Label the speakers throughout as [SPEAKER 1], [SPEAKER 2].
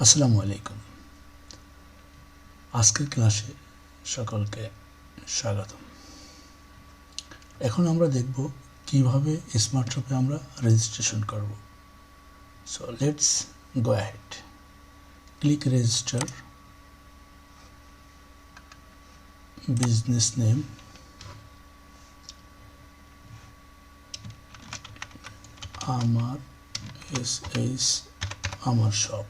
[SPEAKER 1] আসসালামু আলাইকুম। আজকের ক্লাসে সকলকে স্বাগতম। এখন আমরা দেখব কিভাবে স্মার্ট শপে আমরা রেজিস্ট্রেশন করব। So let's go ahead. Click register, business name, আমার আমার শপ,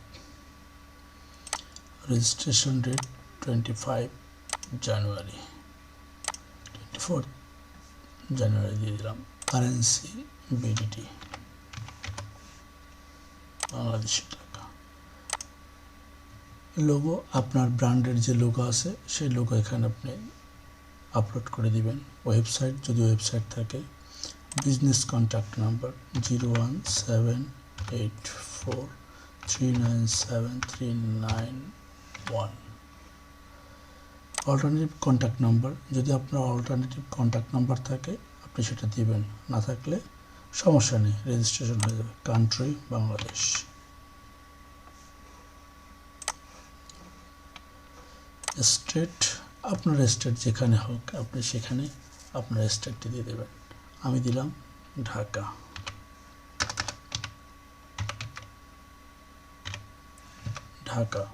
[SPEAKER 1] registration date 25 January, 24 জানুয়ারি দিয়ে দিলাম। কারেন্সি বিডিটি, বাংলাদেশি টাকা। লোগো, আপনার ব্র্যান্ডের যে লোগো আছে সেই লোগো এখানে আপনি আপলোড করে দিবেন। ওয়েবসাইট, যদি ওয়েবসাইট থাকে, business contact number 01784397391। Alternative contact number, যদি আপনার অল্টারনেটিভ কন্ট্যাক্ট নাম্বার থাকে আপনি সেটা দিবেন, না থাকলে সমস্যা নেই, রেজিস্ট্রেশন হয়ে যাবে। কান্ট্রি বাংলাদেশ। স্টেট, আপনার স্টেট যেখানে হোক আপনি সেখানে আপনার স্টেটটি দিয়ে দেবেন। আমি দিলাম Dhaka. Dhaka.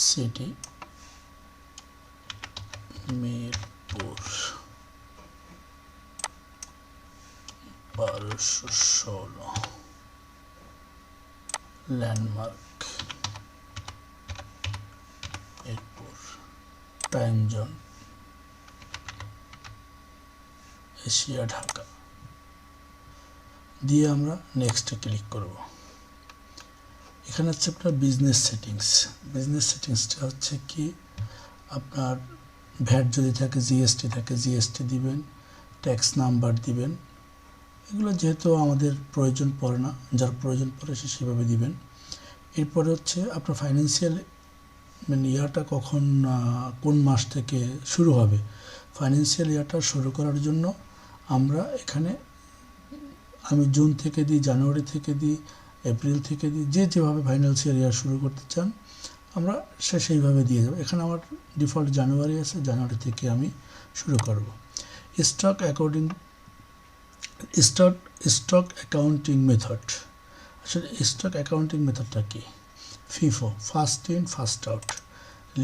[SPEAKER 1] City Mirpur 1216। Landmark Mirpur. Time zone Asia Dhaka. দিয়ে আমরা নেক্সটে ক্লিক করব। এখানে হচ্ছে আপনার বিজনেস সেটিংস। বিজনেস সেটিংসটা হচ্ছে কি, আপনার ভ্যাট যদি থাকে, জিএসটি থাকে, জিএসটি দিবেন, ট্যাক্স নাম্বার দিবেন। এগুলো যেহেতু আমাদের প্রয়োজন পড়ে না, যার প্রয়োজন পড়ে সে সেভাবে দিবেন। এরপরে হচ্ছে আপনার ফাইন্যান্সিয়াল ইয়ারটা কখন, কোন মাস থেকে শুরু হবে। ফাইন্যান্সিয়াল ইয়ারটা শুরু করার জন্য আমরা এখানে, আমি জুন থেকে দিই, জানুয়ারি থেকে দিই, এপ্রিল থেকে দিই, যে যেভাবে ফাইন্যান্সিয়াল ইয়ার শুরু করতে চান আমরা সেইভাবে দিয়ে যাবো। এখানে আমার ডিফল্ট জানুয়ারি আছে, জানুয়ারি থেকে আমি শুরু করব। Stock accounting method. আসলে স্টক অ্যাকাউন্টিং মেথডটা কি? FIFO, first in first out,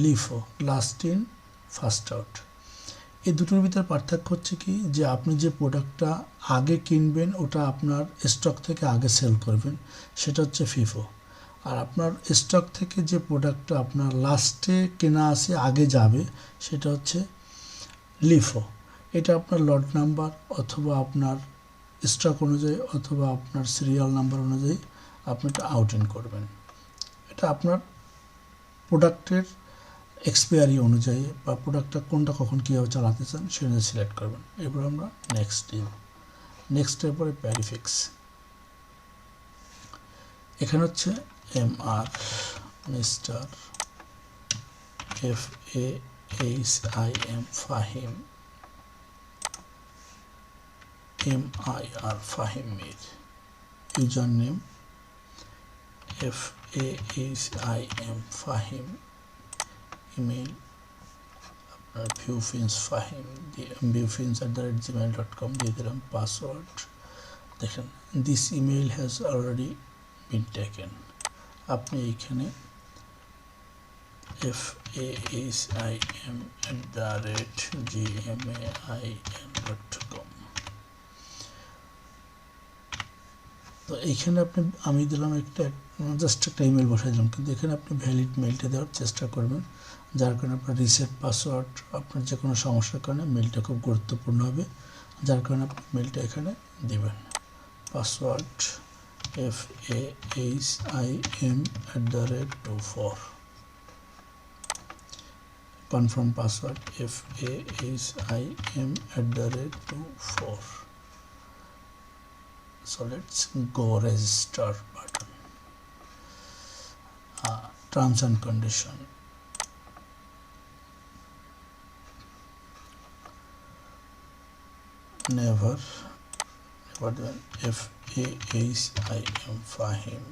[SPEAKER 1] LIFO, last in first out. এই দুটোর ভিতরে পার্থক্য হচ্ছে কি, যে আপনি যে প্রোডাক্টটা আগে কিনবেন ওটা আপনার স্টক থেকে আগে সেল করবেন, সেটা হচ্ছে ফিফো। আর আপনার স্টক থেকে যে প্রোডাক্টটা আপনার লাস্টে কেনা আছে, আগে যাবে, সেটা হচ্ছে লিফো। এটা আপনার লট নাম্বার অথবা আপনার স্টক অনুযায়ী অথবা আপনার সিরিয়াল নাম্বার অনুযায়ী আপনি এটা আউট ইন করবেন। এটা আপনার প্রোডাক্টের এক্সপায়ারি অনুযায়ী বা প্রোডাক্টটা কোনটা কখন কীভাবে চালাতে চান সেটা সিলেক্ট করবেন। এরপর আমরা নেক্সট দিব। নেক্সটের পরে প্যারিফিক্স। এখানে হচ্ছে MR, mister, FAHIM, Fahim, MIR, Fahim Mir. User name FAHIM, Fahim. Email আপনার viewfins@gmail.com দিয়ে দিলাম। পাসওয়ার্ড দেখেন, this email has already been taken. আপনি এইখানে FAHIM@gmail.com। তো এইখানে আমি দিলাম জাস্ট একটা ইমেল বসাই দিলাম, কিন্তু এখানে আপনি ভ্যালিড মেলটা দেওয়ার চেষ্টা করবেন, যার কারণে আপনার রিসেট পাসওয়ার্ড, আপনার যে কোনো সমস্যার কারণে মেলটা খুব গুরুত্বপূর্ণ হবে, যার কারণে আপনি মেলটা এখানে দিবেন। Password FAHIM@24। Confirm password FAHIM@24। So let's go register button. Terms and condition. Never আবার দেবেন FAHIM Fahim,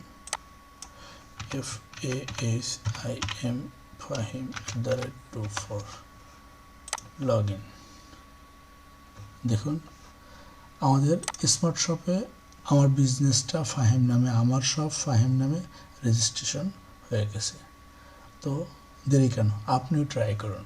[SPEAKER 1] FAHIM Fahim @24 log in. দেখুন আমাদের স্মার্ট শপে আমার বিজনেসটা ফাহিম নামে, আমার শপ ফাহিম নামে রেজিস্ট্রেশন হয়ে গেছে। তো দেরি কেন, আপনিও ট্রাই করুন।